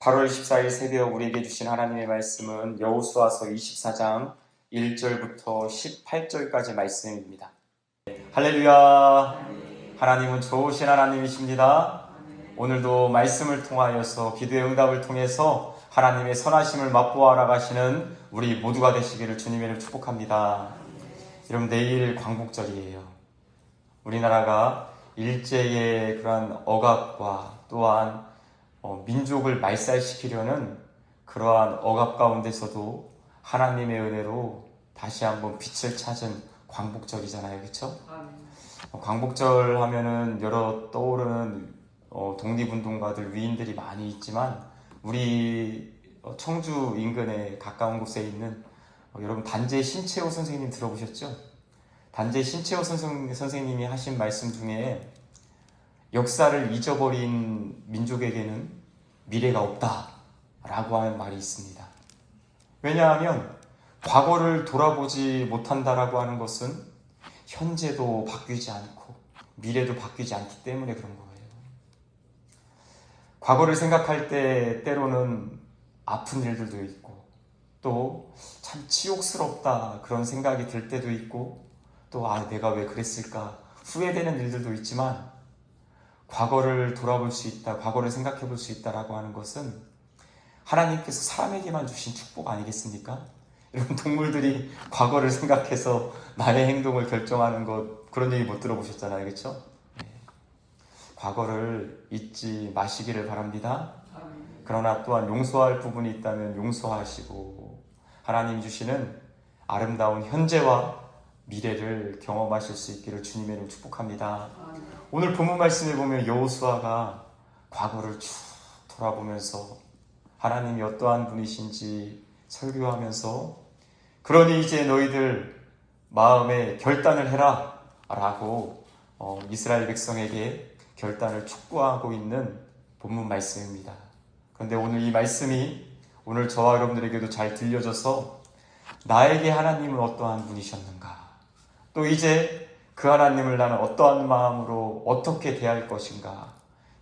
8월 14일 새벽 우리에게 주신 하나님의 말씀은 여호수아서 24장 1절부터 18절까지 말씀입니다. 할렐루야! 하나님은 좋으신 하나님이십니다. 오늘도 말씀을 통하여서 기도의 응답을 통해서 하나님의 선하심을 맛보아 알아가시는 우리 모두가 되시기를 주님의 이름으로 축복합니다. 여러분, 내일 광복절이에요. 우리나라가 일제의 그러한 억압과 또한 민족을 말살시키려는 그러한 억압 가운데서도 하나님의 은혜로 다시 한번 빛을 찾은 광복절이잖아요. 그렇죠? 광복절 하면은 여러 떠오르는 독립운동가들, 위인들이 많이 있지만 우리 청주 인근에 가까운 곳에 있는 여러분 단재 신채호 선생님 들어보셨죠? 단재 신채호 선생님이 하신 말씀 중에 역사를 잊어버린 민족에게는 미래가 없다라고 하는 말이 있습니다. 왜냐하면 과거를 돌아보지 못한다라고 하는 것은 현재도 바뀌지 않고 미래도 바뀌지 않기 때문에 그런 거예요. 과거를 생각할 때 때로는 아픈 일들도 있고 또 참 치욕스럽다 그런 생각이 들 때도 있고 또 내가 왜 그랬을까 후회되는 일들도 있지만 과거를 돌아볼 수 있다, 과거를 생각해 볼 수 있다라고 하는 것은 하나님께서 사람에게만 주신 축복 아니겠습니까? 여러분, 동물들이 과거를 생각해서 나의 행동을 결정하는 것, 그런 얘기 못 들어보셨잖아요. 그렇죠? 네. 과거를 잊지 마시기를 바랍니다. 그러나 또한 용서할 부분이 있다면 용서하시고 하나님 주시는 아름다운 현재와 미래를 경험하실 수 있기를 주님의 이름으로 축복합니다. 오늘 본문 말씀에 보면 여호수아가 과거를 쭉 돌아보면서 하나님이 어떠한 분이신지 설교하면서 그러니 이제 너희들 마음에 결단을 해라 라고 이스라엘 백성에게 결단을 촉구하고 있는 본문 말씀입니다. 그런데 오늘 이 말씀이 오늘 저와 여러분들에게도 잘 들려져서 나에게 하나님은 어떠한 분이셨는가, 또 이제 그 하나님을 나는 어떠한 마음으로 어떻게 대할 것인가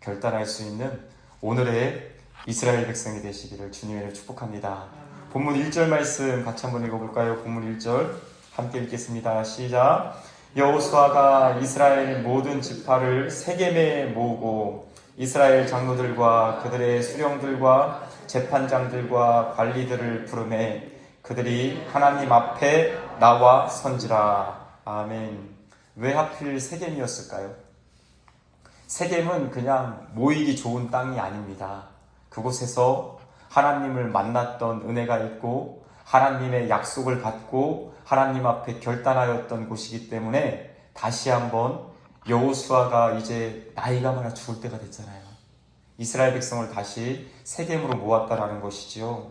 결단할 수 있는 오늘의 이스라엘 백성이 되시기를 주님의 축복합니다. 본문 1절 말씀 같이 한번 읽어볼까요? 본문 1절 함께 읽겠습니다. 시작. 여호수아가 이스라엘 모든 지파를 세겜에 모으고 이스라엘 장로들과 그들의 수령들과 재판장들과 관리들을 부르매 그들이 하나님 앞에 나와 선지라. 아멘. 왜 하필 세겜이었을까요? 세겜은 그냥 모이기 좋은 땅이 아닙니다. 그곳에서 하나님을 만났던 은혜가 있고 하나님의 약속을 받고 하나님 앞에 결단하였던 곳이기 때문에 다시 한번 여호수아가 이제 나이가 많아 죽을 때가 됐잖아요. 이스라엘 백성을 다시 세겜으로 모았다라는 것이지요.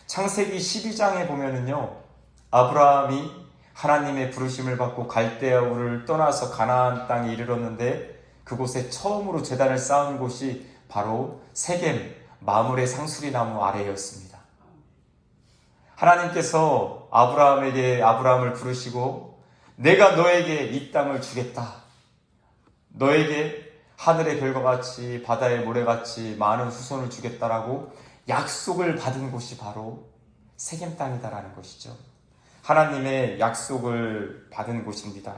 창세기 12장에 보면은요, 아브라함이 하나님의 부르심을 받고 갈대아 우를 떠나서 가나안 땅에 이르렀는데 그곳에 처음으로 제단을 쌓은 곳이 바로 세겜 마므레 상수리 나무 아래였습니다. 하나님께서 아브라함을 부르시고 내가 너에게 이 땅을 주겠다. 너에게 하늘의 별과 같이 바다의 모래같이 많은 후손을 주겠다라고 약속을 받은 곳이 바로 세겜 땅이다라는 것이죠. 하나님의 약속을 받은 곳입니다.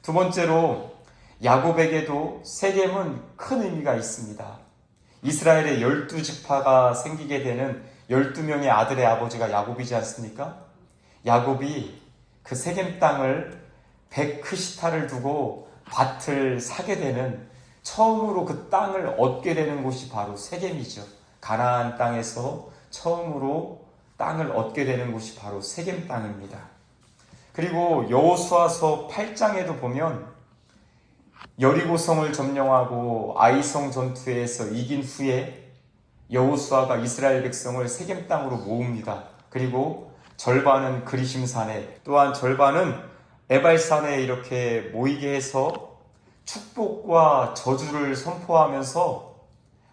두 번째로 야곱에게도 세겜은 큰 의미가 있습니다. 이스라엘의 12지파가 생기게 되는 12명의 아들의 아버지가 야곱이지 않습니까? 야곱이 그 세겜 땅을 100크시타를 두고 밭을 사게 되는 처음으로 그 땅을 얻게 되는 곳이 바로 세겜이죠. 가나안 땅에서 처음으로 땅을 얻게 되는 곳이 바로 세겜 땅입니다. 그리고 여호수아서 8장에도 보면 여리고성을 점령하고 아이성 전투에서 이긴 후에 여호수아가 이스라엘 백성을 세겜 땅으로 모읍니다. 그리고 절반은 그리심산에 또한 절반은 에발산에 이렇게 모이게 해서 축복과 저주를 선포하면서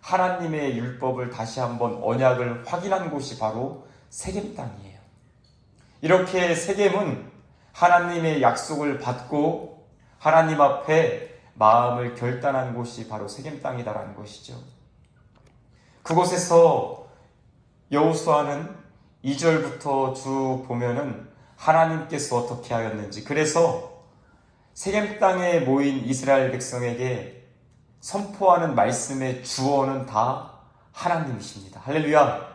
하나님의 율법을 다시 한번 언약을 확인한 곳이 바로 세겜 땅이에요. 이렇게 세겜은 하나님의 약속을 받고 하나님 앞에 마음을 결단한 곳이 바로 세겜 땅이다라는 것이죠. 그곳에서 여호수아는 2절부터 쭉 보면은 하나님께서 어떻게 하였는지, 그래서 세겜 땅에 모인 이스라엘 백성에게 선포하는 말씀의 주어는 다 하나님이십니다. 할렐루야.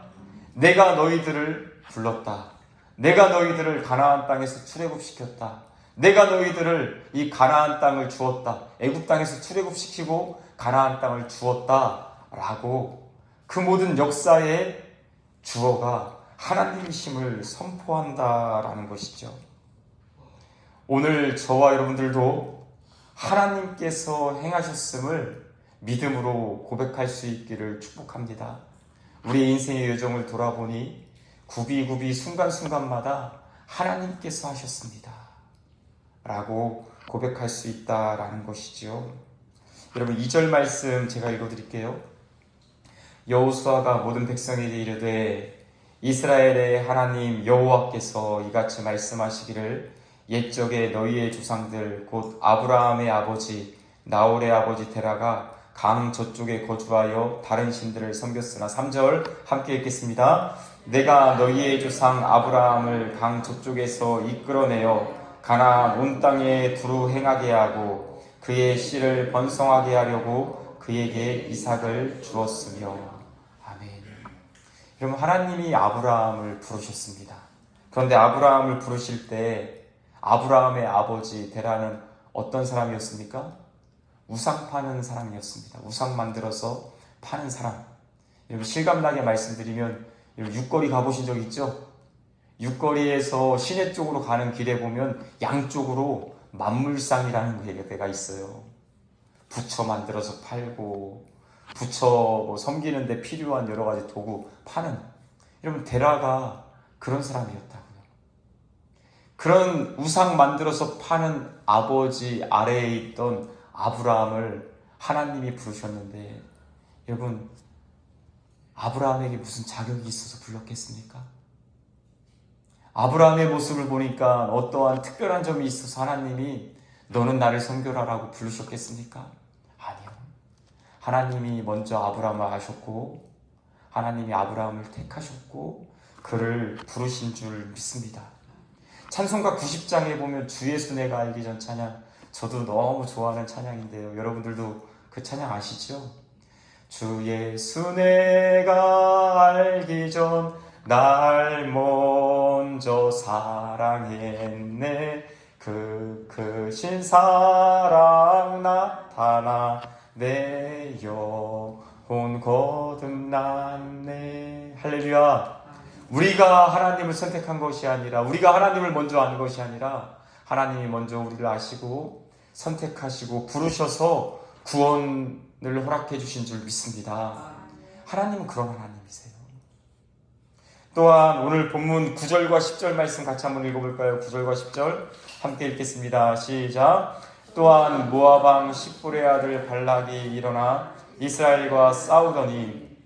내가 너희들을 불렀다. 내가 너희들을 가나안 땅에서 출애굽시켰다. 내가 너희들을 이 가나안 땅을 주었다. 애굽 땅에서 출애굽시키고 가나안 땅을 주었다. 라고 그 모든 역사의 주어가 하나님이심을 선포한다라는 것이죠. 오늘 저와 여러분들도 하나님께서 행하셨음을 믿음으로 고백할 수 있기를 축복합니다. 우리 인생의 여정을 돌아보니 굽이굽이 순간순간마다 하나님께서 하셨습니다. 라고 고백할 수 있다라는 것이죠. 여러분 2절 말씀 제가 읽어드릴게요. 여호수아가 모든 백성에게 이르되 이스라엘의 하나님 여호와께서 이같이 말씀하시기를 옛적에 너희의 조상들 곧 아브라함의 아버지 나홀의 아버지 데라가 강 저쪽에 거주하여 다른 신들을 섬겼으나 3절 함께 읽겠습니다. 내가 너희의 조상 아브라함을 강 저쪽에서 이끌어내어 가나안 온 땅에 두루 행하게 하고 그의 씨를 번성하게 하려고 그에게 이삭을 주었으며. 아멘. 여러분 하나님이 아브라함을 부르셨습니다. 그런데 아브라함을 부르실 때 아브라함의 아버지 데라는 어떤 사람이었습니까? 우상 파는 사람이었습니다. 우상 만들어서 파는 사람. 여러분 실감나게 말씀드리면 여러분 육거리 가보신 적 있죠? 육거리에서 시내 쪽으로 가는 길에 보면 양쪽으로 만물상이라는 데가 있어요. 부처 만들어서 팔고 부처 섬기는 데 필요한 여러 가지 도구 파는. 여러분 데라가 그런 사람이었다고요. 그런 우상 만들어서 파는 아버지 아래에 있던 아브라함을 하나님이 부르셨는데 여러분 아브라함에게 무슨 자격이 있어서 불렀겠습니까? 아브라함의 모습을 보니까 어떠한 특별한 점이 있어서 하나님이 너는 나를 섬겨라라고 부르셨겠습니까? 아니요. 하나님이 먼저 아브라함을 아셨고 하나님이 아브라함을 택하셨고 그를 부르신 줄 믿습니다. 찬송가 90장에 보면 주의 순애가 알기 전 찬양, 저도 너무 좋아하는 찬양인데요. 여러분들도 그 찬양 아시죠? 주의 순애가 알기 전 날 먼저 사랑했네. 그 크신 사랑 나타나 내 영혼 거듭났네. 할렐루야. 우리가 하나님을 선택한 것이 아니라 우리가 하나님을 먼저 아는 것이 아니라 하나님이 먼저 우리를 아시고 선택하시고 부르셔서 구원을 허락해 주신 줄 믿습니다. 하나님은 그런 하나님이세요. 또한 오늘 본문 9절과 10절 말씀 같이 한번 읽어볼까요? 9절과 10절 함께 읽겠습니다. 시작. 또한 모압 왕 십볼의 아들 발락이 일어나 이스라엘과 싸우더니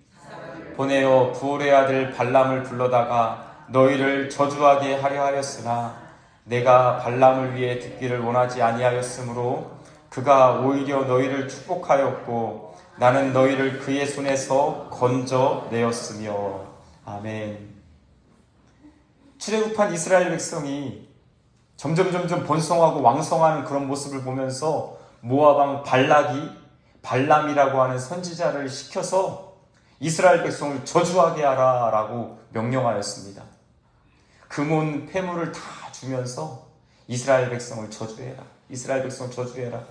보내어 부올의 아들 발람을 불러다가 너희를 저주하게 하려 하였으나 내가 발람을 위해 듣기를 원하지 아니하였으므로 그가 오히려 너희를 축복하였고 나는 너희를 그의 손에서 건져내었으며. 아멘. 출애굽한 이스라엘 백성이 점점 번성하고 왕성하는 그런 모습을 보면서 모압 왕 발락이 발람이라고 하는 선지자를 시켜서 이스라엘 백성을 저주하게 하라라고 명령하였습니다. 금온 폐물을 다 주면서 이스라엘 백성을 저주해라. 이스라엘 백성을 저주해라.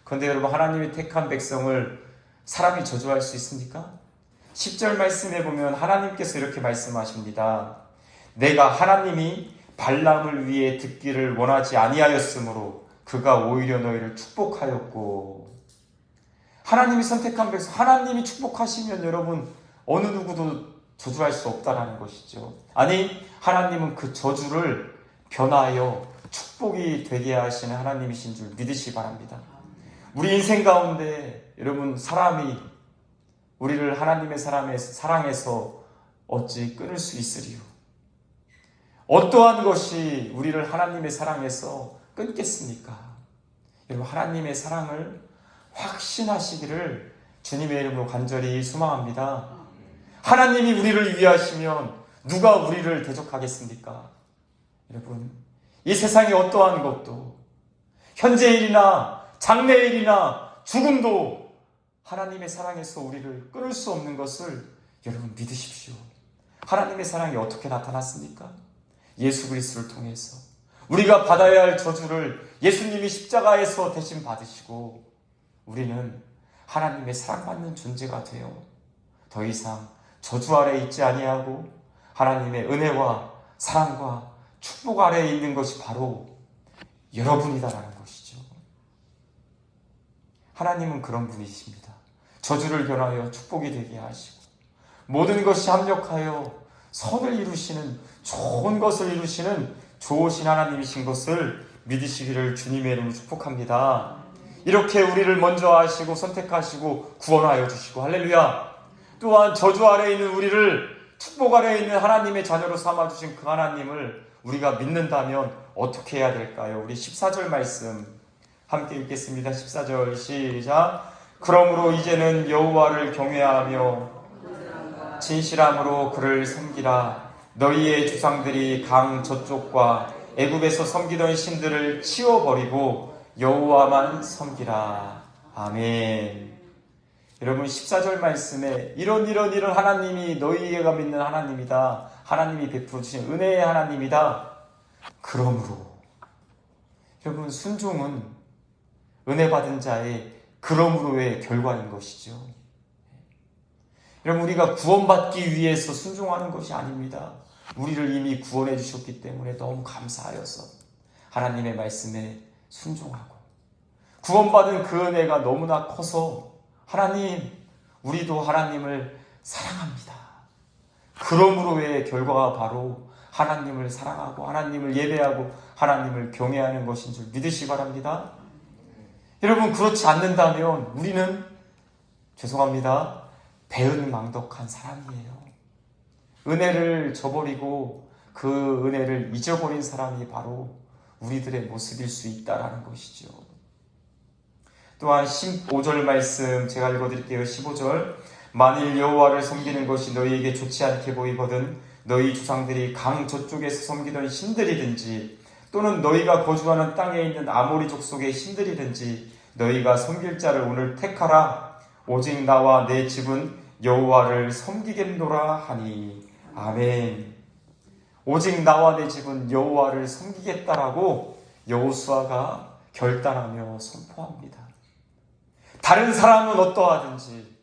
그런데 여러분 하나님이 택한 백성을 사람이 저주할 수 있습니까? 10절 말씀에 보면 하나님께서 이렇게 말씀하십니다. 내가 하나님이 발람을 위해 듣기를 원하지 아니하였으므로 그가 오히려 너희를 축복하였고. 하나님이 선택한 백성, 하나님이 축복하시면 여러분 어느 누구도 저주할 수 없다라는 것이죠. 아니 하나님은 그 저주를 변화하여 축복이 되게 하시는 하나님이신 줄 믿으시기 바랍니다. 우리 인생 가운데 여러분 사람이 우리를 하나님의 사랑에서 어찌 끊을 수 있으리요. 어떠한 것이 우리를 하나님의 사랑에서 끊겠습니까? 여러분 하나님의 사랑을 확신하시기를 주님의 이름으로 간절히 소망합니다. 하나님이 우리를 위하시면 누가 우리를 대적하겠습니까? 여러분, 이 세상의 어떠한 것도, 현재일이나 장래일이나 죽음도 하나님의 사랑에서 우리를 끊을 수 없는 것을 여러분 믿으십시오. 하나님의 사랑이 어떻게 나타났습니까? 예수 그리스도를 통해서 우리가 받아야 할 저주를 예수님이 십자가에서 대신 받으시고 우리는 하나님의 사랑받는 존재가 되어 더 이상 저주 아래에 있지 아니하고 하나님의 은혜와 사랑과 축복 아래에 있는 것이 바로 여러분이다라는 것이죠. 하나님은 그런 분이십니다. 저주를 변하여 축복이 되게 하시고 모든 것이 합력하여 선을 이루시는, 좋은 것을 이루시는 좋으신 하나님이신 것을 믿으시기를 주님의 이름으로 축복합니다. 이렇게 우리를 먼저 하시고 선택하시고 구원하여 주시고 할렐루야. 또한 저주 아래에 있는 우리를 축복 아래에 있는 하나님의 자녀로 삼아주신 그 하나님을 우리가 믿는다면 어떻게 해야 될까요? 우리 14절 말씀 함께 읽겠습니다. 14절 시작. 그러므로 이제는 여호와를 경외하며 진실함으로 그를 섬기라. 너희의 주상들이 강 저쪽과 애굽에서 섬기던 신들을 치워버리고 여호와만 섬기라. 아멘. 여러분 14절 말씀에 이런 하나님이 너희가 믿는 하나님이다. 하나님이 베풀어 주신 은혜의 하나님이다. 그러므로 여러분 순종은 은혜 받은 자의 그러므로의 결과인 것이죠. 여러분 우리가 구원받기 위해서 순종하는 것이 아닙니다. 우리를 이미 구원해 주셨기 때문에 너무 감사하여서 하나님의 말씀에 순종하고 구원받은 그 은혜가 너무나 커서 하나님, 우리도 하나님을 사랑합니다. 그러므로의 결과가 바로 하나님을 사랑하고 하나님을 예배하고 하나님을 경외하는 것인 줄 믿으시기 바랍니다. 여러분 그렇지 않는다면 우리는 죄송합니다. 배은망덕한 사람이에요. 은혜를 저버리고 그 은혜를 잊어버린 사람이 바로 우리들의 모습일 수 있다라는 것이죠. 또한 15절 말씀 제가 읽어드릴게요. 15절 만일 여호와를 섬기는 것이 너희에게 좋지 않게 보이거든 너희 주상들이 강 저쪽에서 섬기던 신들이든지 또는 너희가 거주하는 땅에 있는 아모리 족속의 신들이든지 너희가 섬길 자를 오늘 택하라. 오직 나와 내 집은 여호와를 섬기겠노라 하니. 아멘. 오직 나와 내 집은 여호와를 섬기겠다라고 여호수아가 결단하며 선포합니다. 다른 사람은 어떠하든지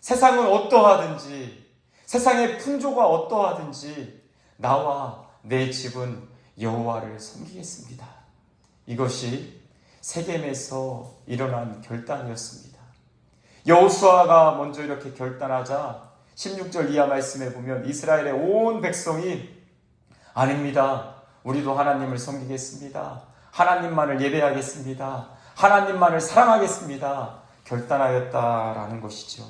세상은 어떠하든지 세상의 풍조가 어떠하든지 나와 내 집은 여호와를 섬기겠습니다. 이것이 세겜에서 일어난 결단이었습니다. 여호수아가 먼저 이렇게 결단하자 16절 이하 말씀에 보면 이스라엘의 온 백성이 아닙니다. 우리도 하나님을 섬기겠습니다. 하나님만을 예배하겠습니다. 하나님만을 사랑하겠습니다. 결단하였다라는 것이죠.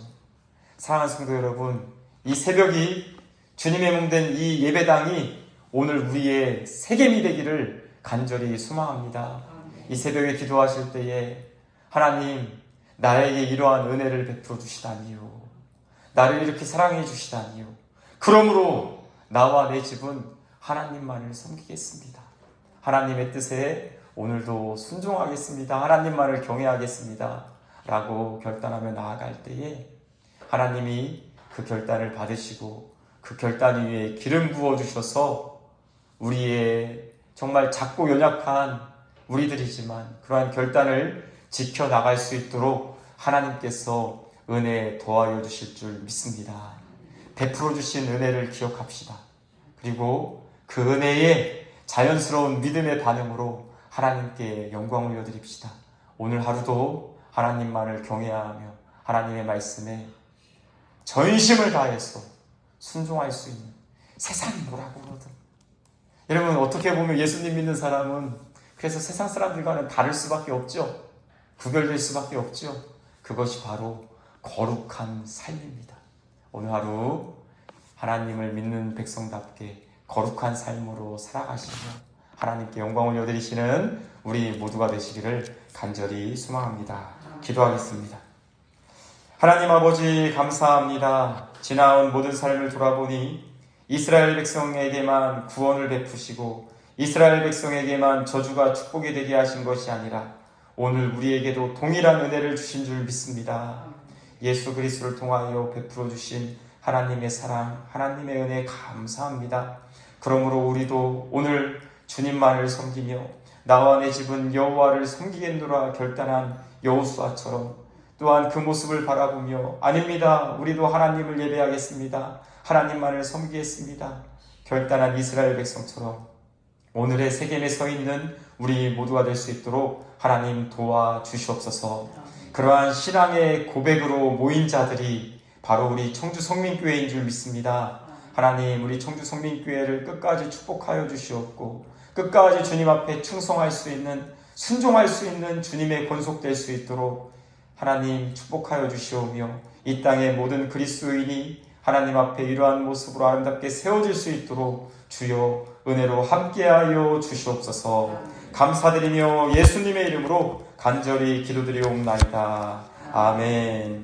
사랑하는 성도 여러분, 이 새벽이 주님의 몸 된 이 예배당이 오늘 우리의 세겜이 되기를 간절히 소망합니다. 이 새벽에 기도하실 때에 하나님 나에게 이러한 은혜를 베풀어 주시다니요. 나를 이렇게 사랑해 주시다니요. 그러므로 나와 내 집은 하나님만을 섬기겠습니다. 하나님의 뜻에 오늘도 순종하겠습니다. 하나님만을 경외하겠습니다. 라고 결단하며 나아갈 때에 하나님이 그 결단을 받으시고 그 결단 위에 기름 부어주셔서 우리의 정말 작고 연약한 우리들이지만 그러한 결단을 지켜나갈 수 있도록 하나님께서 은혜 더하여 주실 줄 믿습니다. 베풀어 주신 은혜를 기억합시다. 그리고 그 은혜에 자연스러운 믿음의 반응으로 하나님께 영광을 올려드립시다. 오늘 하루도 하나님만을 경외하며 하나님의 말씀에 전심을 다해서 순종할 수 있는 세상이 뭐라고 그러든 여러분 어떻게 보면 예수님 믿는 사람은 그래서 세상 사람들과는 다를 수밖에 없죠. 구별될 수밖에 없죠. 그것이 바로 거룩한 삶입니다. 오늘 하루 하나님을 믿는 백성답게 거룩한 삶으로 살아가시며 하나님께 영광을 올려드리시는 우리 모두가 되시기를 간절히 소망합니다. 기도하겠습니다. 하나님 아버지 감사합니다. 지나온 모든 삶을 돌아보니 이스라엘 백성에게만 구원을 베푸시고 이스라엘 백성에게만 저주가 축복이 되게 하신 것이 아니라 오늘 우리에게도 동일한 은혜를 주신 줄 믿습니다. 예수 그리스도를 통하여 베풀어 주신 하나님의 사랑, 하나님의 은혜 감사합니다. 그러므로 우리도 오늘 주님만을 섬기며 나와 내 집은 여호와를 섬기겠노라 결단한 여호수아처럼 또한 그 모습을 바라보며 아닙니다. 우리도 하나님을 예배하겠습니다. 하나님만을 섬기겠습니다. 결단한 이스라엘 백성처럼 오늘의 세겜에 서 있는 우리 모두가 될 수 있도록 하나님 도와주시옵소서. 그러한 신앙의 고백으로 모인 자들이 바로 우리 청주 성민교회인 줄 믿습니다. 하나님, 우리 청주 성민교회를 끝까지 축복하여 주시옵고 끝까지 주님 앞에 충성할 수 있는, 순종할 수 있는 주님의 권속될 수 있도록 하나님 축복하여 주시오며 이 땅의 모든 그리스도인이 하나님 앞에 이러한 모습으로 아름답게 세워질 수 있도록 주여 은혜로 함께하여 주시옵소서. 감사드리며 예수님의 이름으로 간절히 기도드리옵나이다. 아멘.